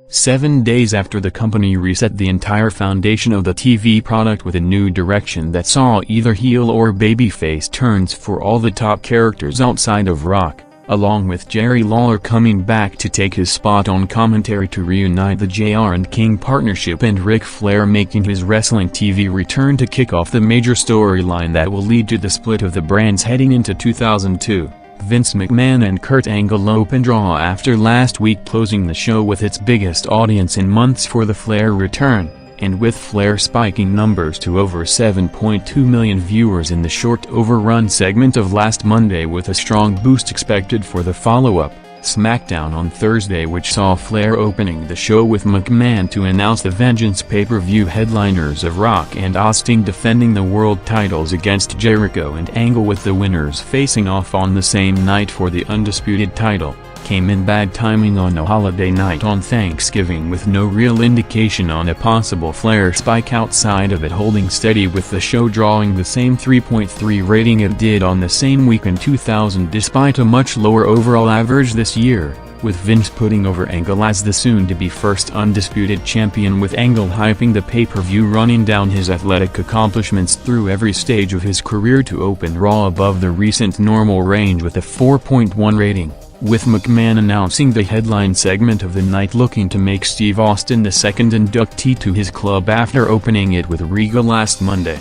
7 days after the company reset the entire foundation of the TV product with a new direction that saw either heel or babyface turns for all the top characters outside of Rock, along with Jerry Lawler coming back to take his spot on commentary to reunite the JR and King partnership, and Ric Flair making his wrestling TV return to kick off the major storyline that will lead to the split of the brands heading into 2002. Vince McMahon and Kurt Angle opened Raw after last week closing the show with its biggest audience in months for the Flair return, and with Flair spiking numbers to over 7.2 million viewers in the short overrun segment of last Monday, with a strong boost expected for the follow-up, SmackDown on Thursday, which saw Flair opening the show with McMahon to announce the Vengeance pay-per-view headliners of Rock and Austin defending the world titles against Jericho and Angle, with the winners facing off on the same night for the Undisputed title, came in bad timing on a holiday night on Thanksgiving, with no real indication on a possible Flair spike outside of it holding steady, with the show drawing the same 3.3 rating it did on the same week in 2000 despite a much lower overall average this year, with Vince putting over Angle as the soon-to-be first Undisputed Champion, with Angle hyping the pay-per-view, running down his athletic accomplishments through every stage of his career to open Raw above the recent normal range with a 4.1 rating. With McMahon announcing the headline segment of the night, looking to make Steve Austin the second inductee to his club after opening it with Regal last Monday.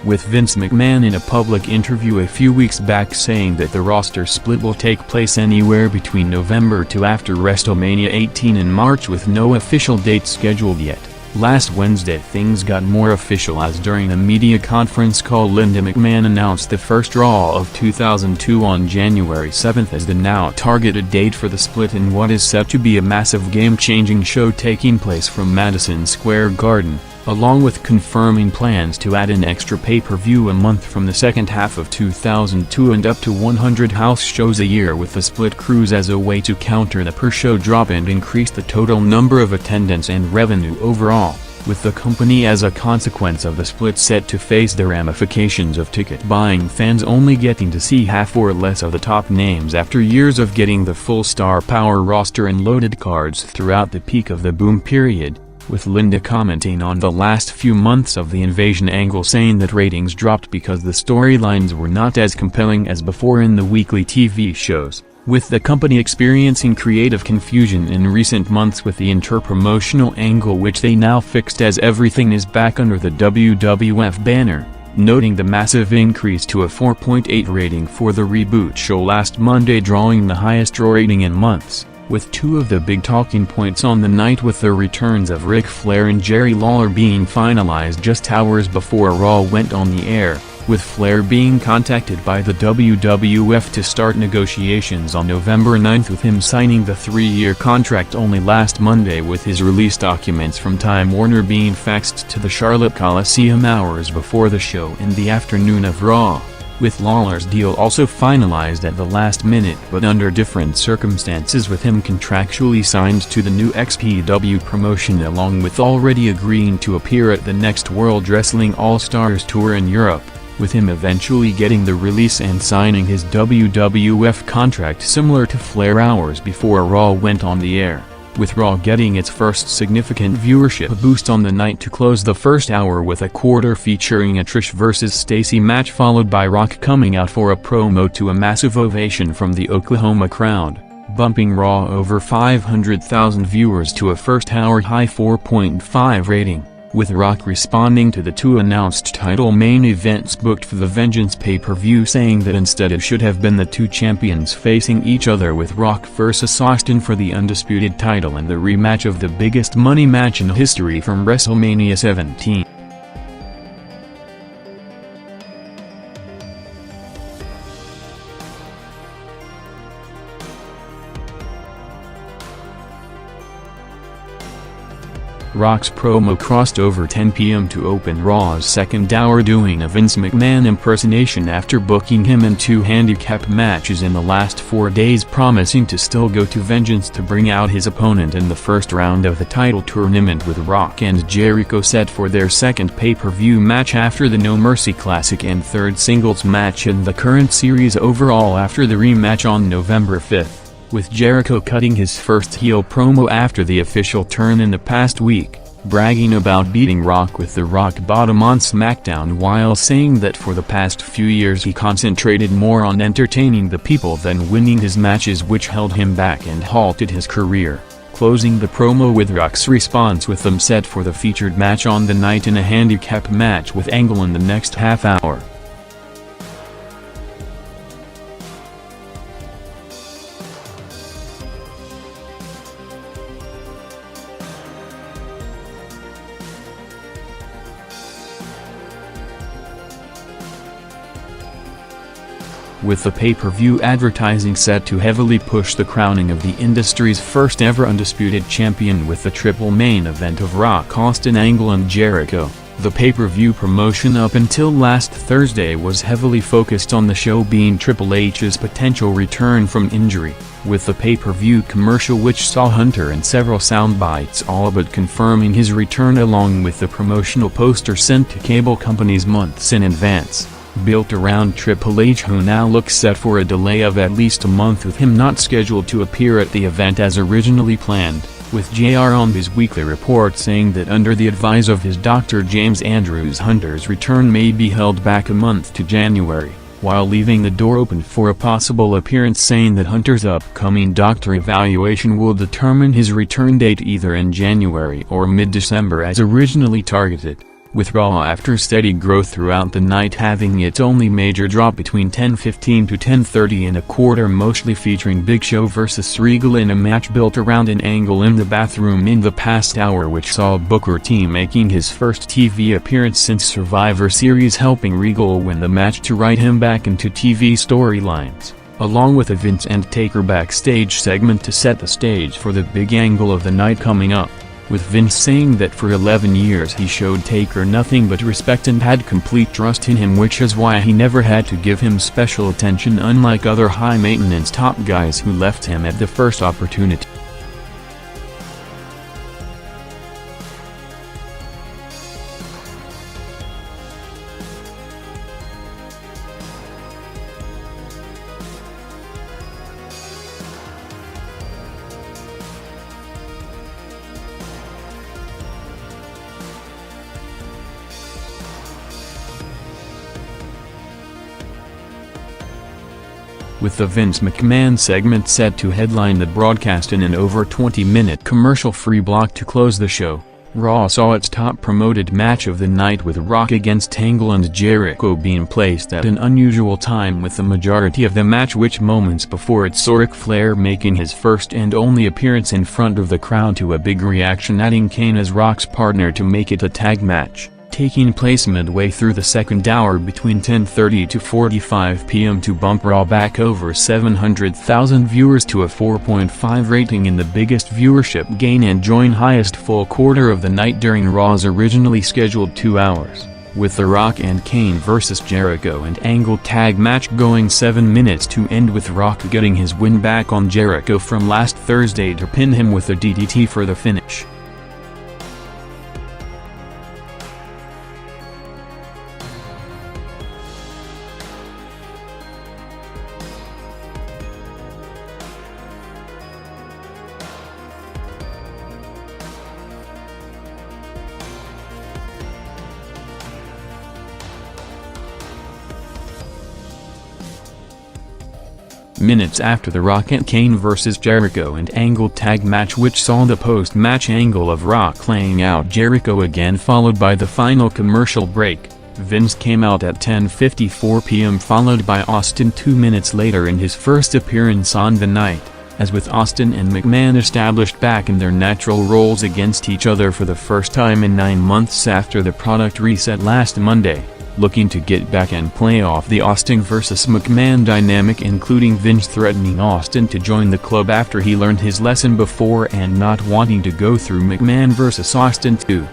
With Vince McMahon in a public interview a few weeks back saying that the roster split will take place anywhere between November to after WrestleMania 18 in March, with no official date scheduled yet. Last Wednesday things got more official, as during a media conference call Linda McMahon announced the first Raw of 2002 on January 7th as the now targeted date for the split in what is set to be a massive game-changing show taking place from Madison Square Garden, along with confirming plans to add an extra pay-per-view a month from the second half of 2002 and up to 100 house shows a year, with the split cruise as a way to counter the per-show drop and increase the total number of attendance and revenue overall, with the company as a consequence of the split set to face the ramifications of ticket-buying fans only getting to see half or less of the top names after years of getting the full star power roster and loaded cards throughout the peak of the boom period. With Linda commenting on the last few months of the Invasion angle, saying that ratings dropped because the storylines were not as compelling as before in the weekly TV shows, with the company experiencing creative confusion in recent months with the inter-promotional angle, which they now fixed as everything is back under the WWF banner, noting the massive increase to a 4.8 rating for the reboot show last Monday, drawing the highest rating in months. With two of the big talking points on the night, with the returns of Ric Flair and Jerry Lawler being finalized just hours before Raw went on the air, with Flair being contacted by the WWF to start negotiations on November 9th, with him signing the 3-year contract only last Monday, with his release documents from Time Warner being faxed to the Charlotte Coliseum hours before the show in the afternoon of Raw. With Lawler's deal also finalized at the last minute but under different circumstances, with him contractually signed to the new XPW promotion, along with already agreeing to appear at the next World Wrestling All-Stars tour in Europe, with him eventually getting the release and signing his WWF contract similar to Flair hours before Raw went on the air, with Raw getting its first significant viewership boost on the night to close the first hour, with a quarter featuring a Trish vs. Stacey match followed by Rock coming out for a promo to a massive ovation from the Oklahoma crowd, bumping Raw over 500,000 viewers to a first-hour high 4.5 rating, with Rock responding to the two announced title main events booked for the Vengeance pay-per-view, saying that instead it should have been the two champions facing each other, with Rock vs. Austin for the Undisputed title and the rematch of the biggest money match in history from WrestleMania 17. Rock's promo crossed over 10 p.m. to open Raw's second hour, doing a Vince McMahon impersonation after booking him in 2 handicap matches in the last 4 days, promising to still go to Vengeance to bring out his opponent in the first round of the title tournament, with Rock and Jericho set for their second pay-per-view match after the No Mercy Classic and third singles match in the current series overall after the rematch on November 5th. With Jericho cutting his first heel promo after the official turn in the past week, bragging about beating Rock with the Rock Bottom on SmackDown, while saying that for the past few years he concentrated more on entertaining the people than winning his matches, which held him back and halted his career. Closing the promo with Rock's response with them set for the featured match on the night in a handicap match with Angle in the next half hour. With the pay-per-view advertising set to heavily push the crowning of the industry's first ever Undisputed Champion with the triple main event of Rock, Austin, Angle and Jericho, the pay-per-view promotion up until last Thursday was heavily focused on the show being Triple H's potential return from injury, with the pay-per-view commercial which saw Hunter and several soundbites all but confirming his return, along with the promotional poster sent to cable companies months in advance, built around Triple H, who now looks set for a delay of at least a month, with him not scheduled to appear at the event as originally planned, with JR on his weekly report saying that under the advice of his doctor James Andrews, Hunter's return may be held back a month to January, while leaving the door open for a possible appearance, saying that Hunter's upcoming doctor evaluation will determine his return date either in January or mid-December as originally targeted. With Raw after steady growth throughout the night having its only major drop between 10:15 to 10:30 and a quarter, mostly featuring Big Show vs Regal in a match built around an Angle in the bathroom in the past hour, which saw Booker T making his first TV appearance since Survivor Series, helping Regal win the match to write him back into TV storylines, along with a Vince and Taker backstage segment to set the stage for the big angle of the night coming up, with Vince saying that for 11 years he showed Taker nothing but respect and had complete trust in him, which is why he never had to give him special attention, unlike other high-maintenance top guys who left him at the first opportunity. With the Vince McMahon segment set to headline the broadcast in an over 20-minute commercial-free block to close the show, Raw saw its top-promoted match of the night, with Rock against Angle and Jericho being placed at an unusual time, with the majority of the match which moments before it saw Ric Flair making his first and only appearance in front of the crowd, to a big reaction, adding Kane as Rock's partner to make it a tag match, taking place midway through the second hour between 10:30 to 45 p.m. to bump Raw back over 700,000 viewers to a 4.5 rating in the biggest viewership gain and join highest full quarter of the night during Raw's originally scheduled 2 hours, with The Rock and Kane vs Jericho and Angle tag match going 7 minutes to end, with Rock getting his win back on Jericho from last Thursday to pin him with a DDT for the finish. Minutes after the Rock and Kane vs Jericho and Angle tag match, which saw the post-match angle of Rock laying out Jericho again followed by the final commercial break, Vince came out at 10:54 p.m. followed by Austin 2 minutes later in his first appearance on the night, as with Austin and McMahon established back in their natural roles against each other for the first time in 9 months after the product reset last Monday. looking to get back and play off the Austin vs. McMahon dynamic, including Vince threatening Austin to join the club after he learned his lesson before and not wanting to go through McMahon vs. Austin 2.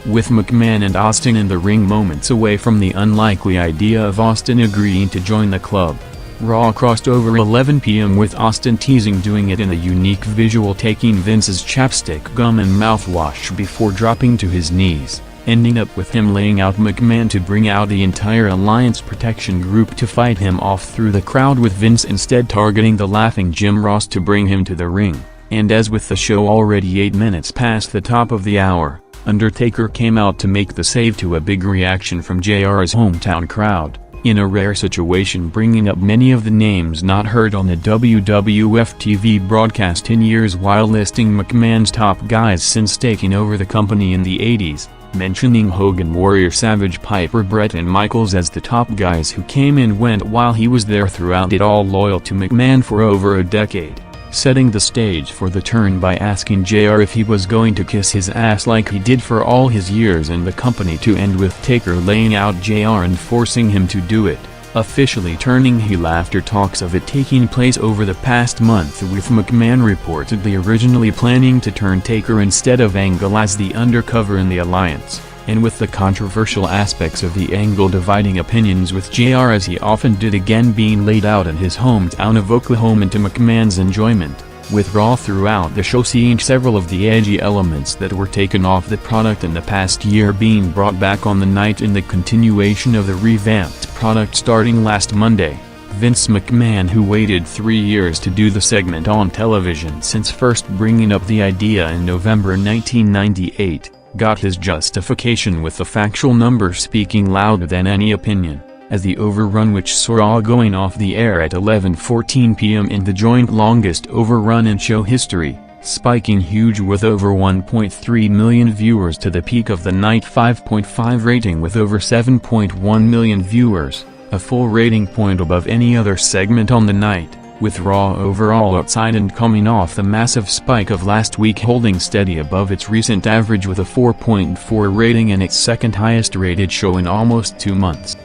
With McMahon and Austin in the ring moments away from the unlikely idea of Austin agreeing to join the club, Raw crossed over 11 p.m. with Austin teasing doing it in a unique visual, taking Vince's chapstick gum and mouthwash before dropping to his knees, ending up with him laying out McMahon to bring out the entire Alliance Protection Group to fight him off through the crowd, with Vince instead targeting the laughing Jim Ross to bring him to the ring. And as with the show already 8 minutes past the top of the hour, Undertaker came out to make the save, to a big reaction from JR's hometown crowd, in a rare situation bringing up many of the names not heard on the WWF TV broadcast in years, while listing McMahon's top guys since taking over the company in the 80s, mentioning Hogan, Warrior, Savage, Piper, Bret and Michaels as the top guys who came and went while he was there throughout it all, loyal to McMahon for over a decade. Setting the stage for the turn by asking JR if he was going to kiss his ass like he did for all his years in the company, to end with Taker laying out JR and forcing him to do it, officially turning heel after talks of it taking place over the past month, with McMahon reportedly originally planning to turn Taker instead of Angle as the undercover in the Alliance, and with the controversial aspects of the Angle dividing opinions with JR, as he often did, again being laid out in his hometown of Oklahoma to McMahon's enjoyment, with Raw throughout the show seeing several of the edgy elements that were taken off the product in the past year being brought back on the night in the continuation of the revamped product starting last Monday. Vince McMahon, who waited 3 years to do the segment on television since first bringing up the idea in November 1998, got his justification with the factual numbers speaking louder than any opinion, as the overrun, which saw Raw going off the air at 11:14 p.m. in the joint longest overrun in show history, spiking huge with over 1.3 million viewers to the peak of the night 5.5 rating with over 7.1 million viewers, a full rating point above any other segment on the night, with Raw overall outside and coming off the massive spike of last week holding steady above its recent average with a 4.4 rating and its second highest rated show in almost 2 months.